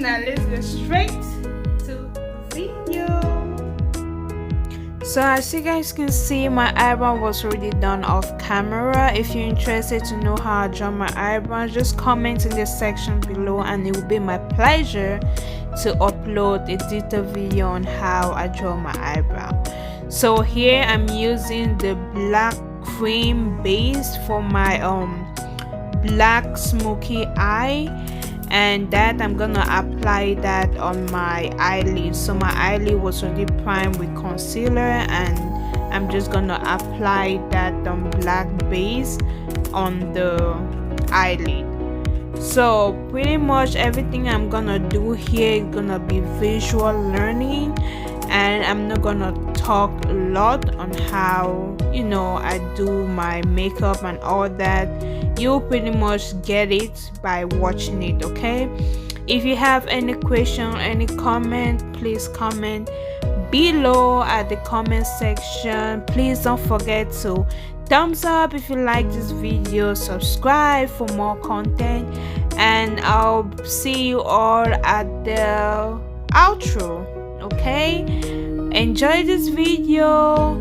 now let's go straight to video. So as you guys can see, my eyebrow was already done off camera. If you're interested to know how I draw my eyebrow, just comment in the section below and it will be my pleasure to upload a detailed video on how I draw my eyebrow. So here I'm using the black cream base for my black smoky eye, and that I'm gonna apply that on my eyelid. So my eyelid was already primed with concealer, and I'm just gonna apply that black base on the eyelid. So pretty much everything I'm gonna do here is gonna be visual learning, and I'm not gonna talk a lot on how, you know, I do my makeup and all that. You'll pretty much get it by watching it. Okay, if you have any question, any comment, please comment below at the comment section. Please don't forget to thumbs up if you like this video, subscribe for more content, and I'll see you all at the outro. Okay, enjoy this video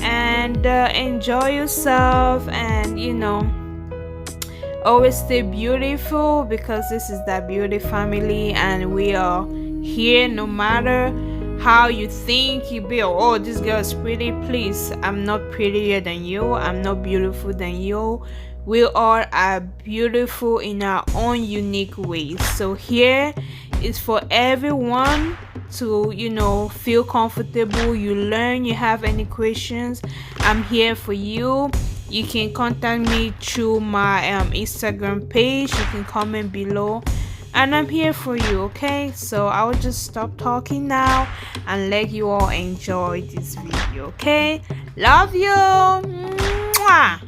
and enjoy yourself, and you know, always stay beautiful, because this is the beauty family and we are here. No matter how you think you be, oh, this girl is pretty, please, I'm not prettier than you, I'm not beautiful than you. We all are beautiful in our own unique ways. So here is for everyone to, you know, feel comfortable. You learn, you have any questions, I'm here for you. You can contact me through my Instagram page. You can comment below and I'm here for you. Okay, so I'll just stop talking now and let you all enjoy this video. Okay, love you. Mwah!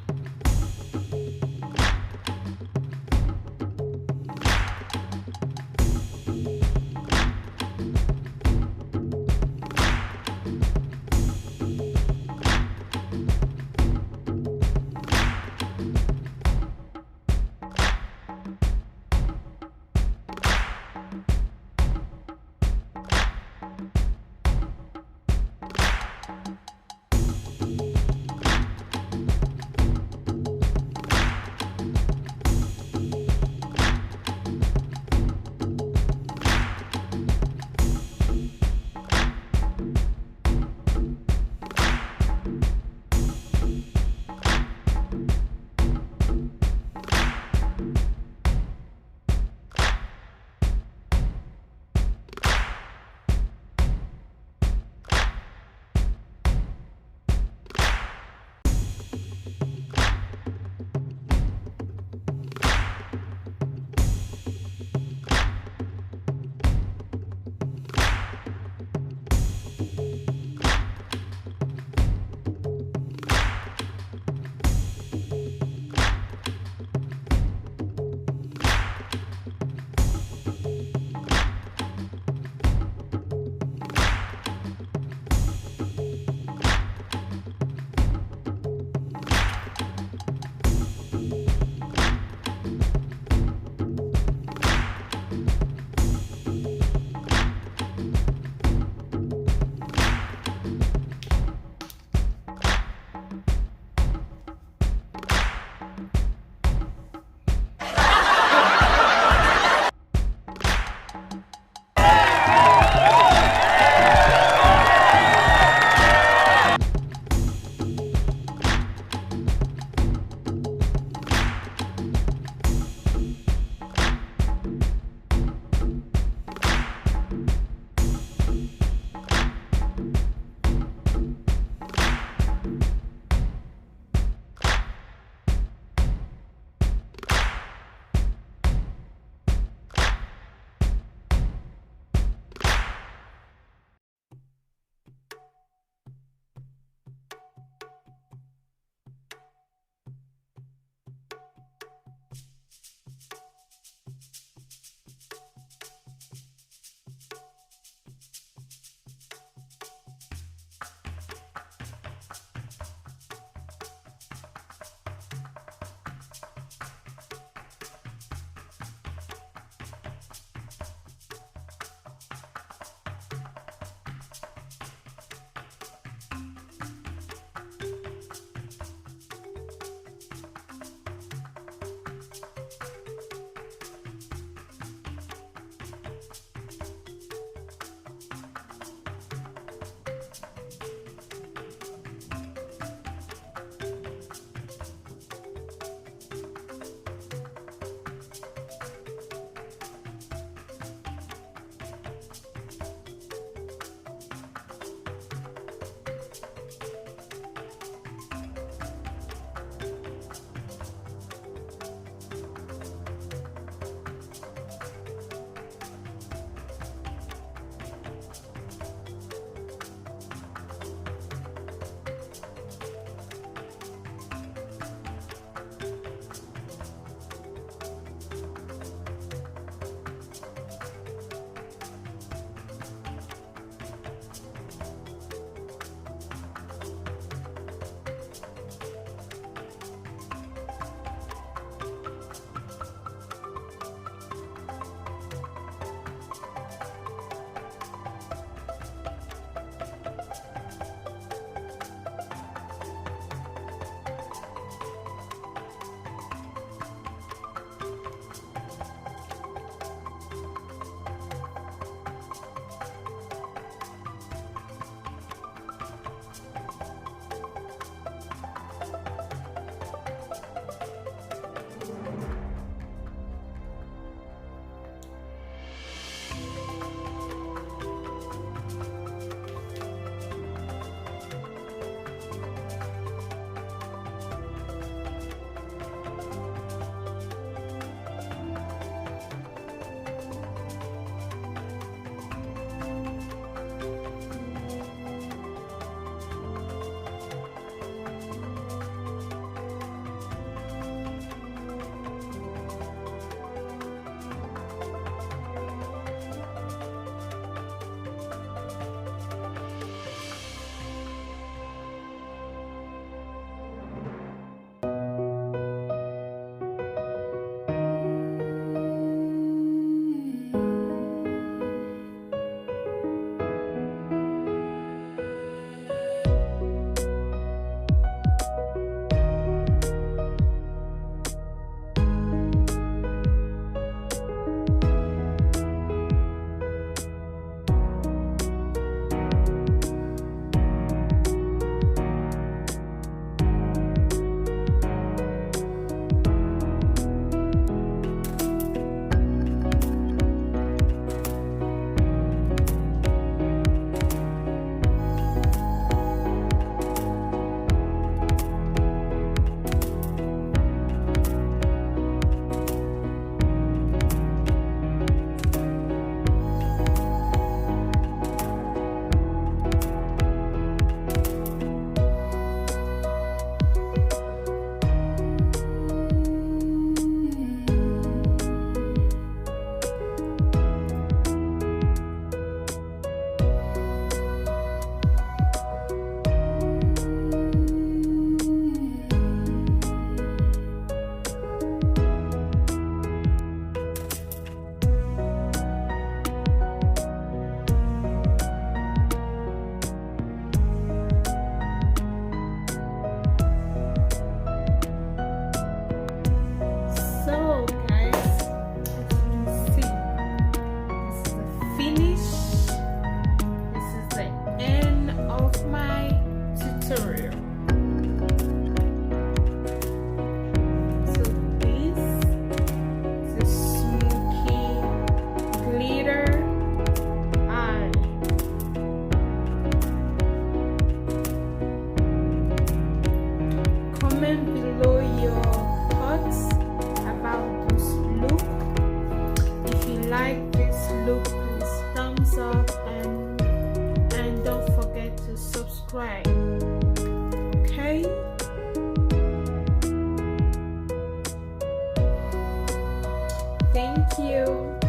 you.